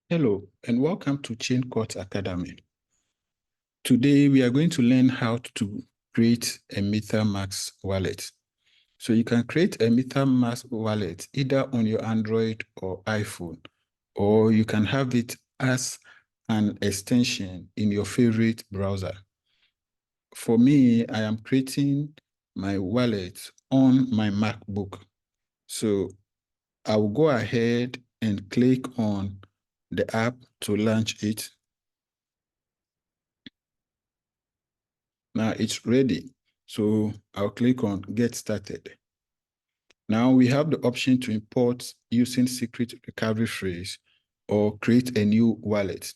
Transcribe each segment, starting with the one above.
Hello, and welcome to Chain Court Academy. Today, we are going to learn how to create a MetaMask wallet. So you can create a MetaMask wallet either on your Android or iPhone, or you can have it as an extension in your favorite browser. For me, I am creating my wallet on my MacBook. So I will go ahead and click on the app to launch it. Now it's ready. So I'll click on Get Started. Now we have the option to import using secret recovery phrase or create a new wallet.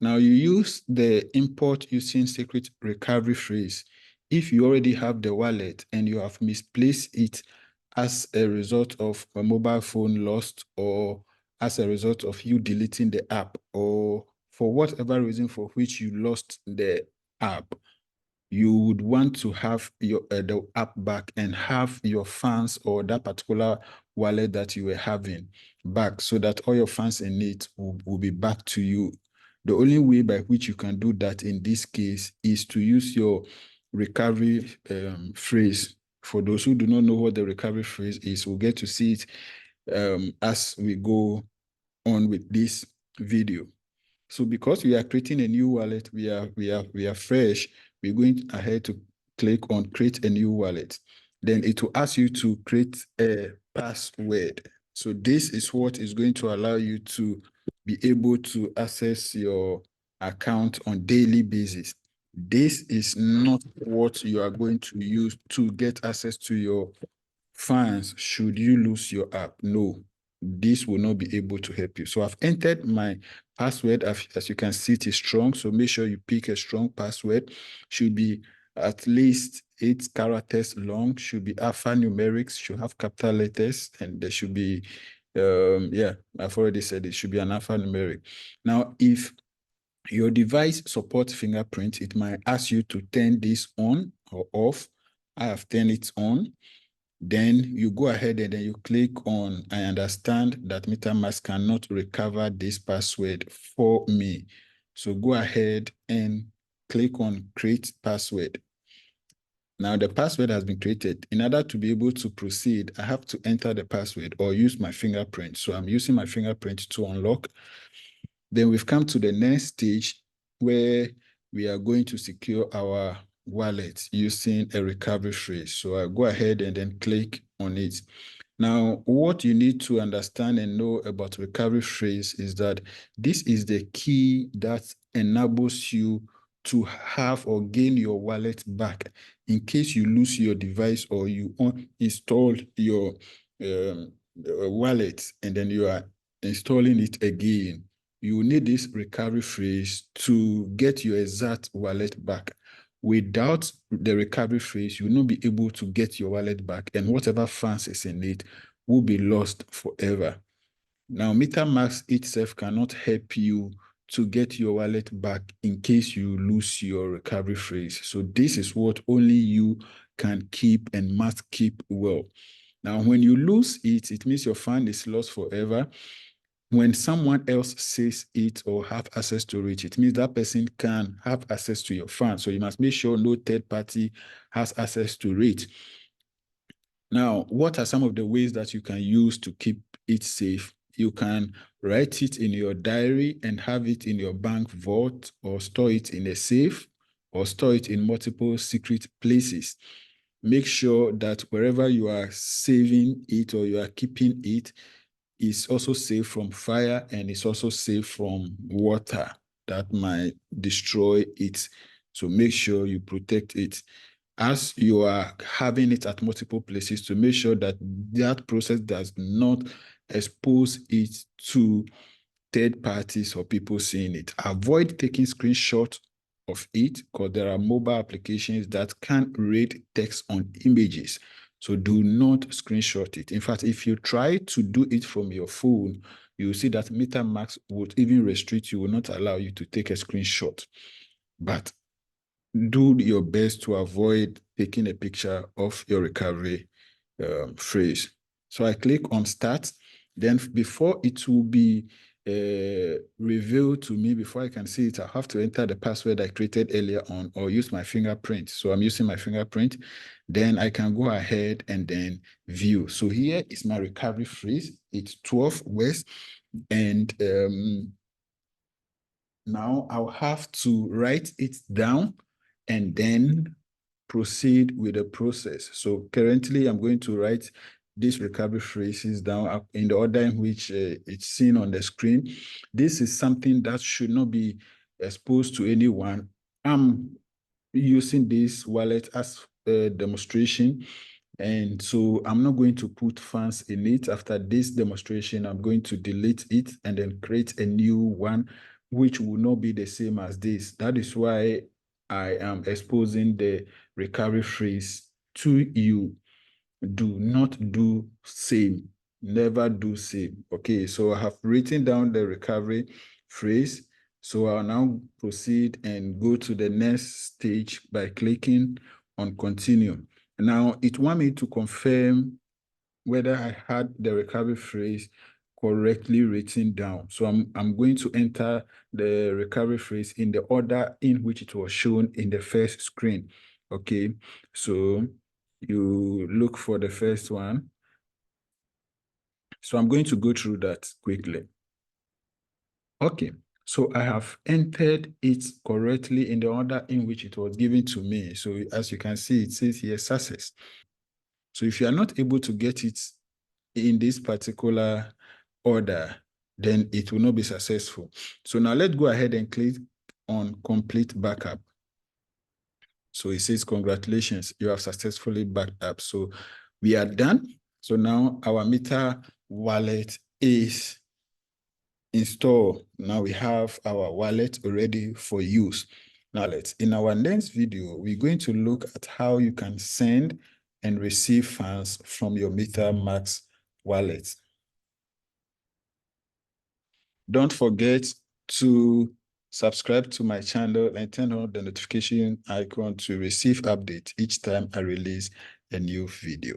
Now you use the import using secret recovery phrase if you already have the wallet and you have misplaced it as a result of a mobile phone lost or as a result of you deleting the app or for whatever reason for which you lost the app. You would want to have your the app back and have your funds or that particular wallet that you were having back so that all your funds in it will be back to you. The only way by which you can do that in this case is to use your recovery phrase. For those who do not know what the recovery phrase is, we'll get to see it as we go on with this video. So because we are creating a new wallet, we are fresh, we're going ahead to click on create a new wallet. Then it will ask you to create a password. So this is what is going to allow you to be able to access your account on daily basis. This is not what you are going to use to get access to your funds should you lose your app. No, this will not be able to help you. So I've entered my password. As you can see, it is strong. So make sure you pick a strong password. Should be at least 8 characters long, should be alphanumerics, should have capital letters, and there should be, yeah, I've already said it should be an alphanumeric. Now, if your device supports fingerprint, it might ask you to turn this on or off. I have turned it on. Then you go ahead and then you click on, I understand that MetaMask cannot recover this password for me. So go ahead and click on create password. Now the password has been created. In order to be able to proceed, I have to enter the password or use my fingerprint. So I'm using my fingerprint to unlock. Then we've come to the next stage where we are going to secure our wallet using a recovery phrase. So I go ahead and then click on it. Now, what you need to understand and know about recovery phrase is that this is the key that enables you to have or gain your wallet back in case you lose your device or you uninstall your wallet and then you are installing it again. You will need this recovery phrase to get your exact wallet back. Without the recovery phrase, you will not be able to get your wallet back, and whatever funds is in it will be lost forever. Now, MetaMask itself cannot help you to get your wallet back in case you lose your recovery phrase. So this is what only you can keep and must keep well. Now, when you lose it, it means your fund is lost forever. When someone else says it or have access to it, it means that person can have access to your fund. So you must make sure no third party has access to it. Now, what are some of the ways that you can use to keep it safe? You can write it in your diary and have it in your bank vault or store it in a safe or store it in multiple secret places. Make sure that wherever you are saving it or you are keeping it, is also safe from fire and it's also safe from water that might destroy it. So make sure you protect it. As you are having it at multiple places, to make sure that that process does not expose it to third parties or people seeing it. Avoid taking screenshots of it because there are mobile applications that can read text on images. So do not screenshot it. In fact, if you try to do it from your phone, you will see that MetaMask would even restrict you, will not allow you to take a screenshot. But do your best to avoid taking a picture of your recovery phrase. So I click on start. Then before it will be reveal to me before I can see it. I have to enter the password I created earlier on or use my fingerprint. So I'm using my fingerprint. Then I can go ahead and then view. So here is my recovery phrase. It's 12 words. And now I'll have to write it down and then proceed with the process. So currently I'm going to write these recovery phrases down in the order in which it's seen on the screen. This is something that should not be exposed to anyone. I'm using this wallet as a demonstration. And so I'm not going to put funds in it. After this demonstration, I'm going to delete it and then create a new one, which will not be the same as this. That is why I am exposing the recovery phrase to you. Do not do same. Never do same. Okay, so I have written down the recovery phrase. So I'll now proceed and go to the next stage by clicking on continue. Now it wants me to confirm whether I had the recovery phrase correctly written down. So I'm going to enter the recovery phrase in the order in which it was shown in the first screen. Okay, so you look for the first one. So I'm going to go through that quickly. Okay, so I have entered it correctly in the order in which it was given to me. So as you can see, it says here success. So if you are not able to get it in this particular order, then it will not be successful. So now let's go ahead and click on complete backup. So it says, congratulations, you have successfully backed up. So we are done. So now our Meta wallet is installed. Now we have our wallet ready for use. Now in our next video, we're going to look at how you can send and receive funds from your MetaMask wallet. Don't forget to subscribe to my channel and turn on the notification icon to receive updates each time I release a new video.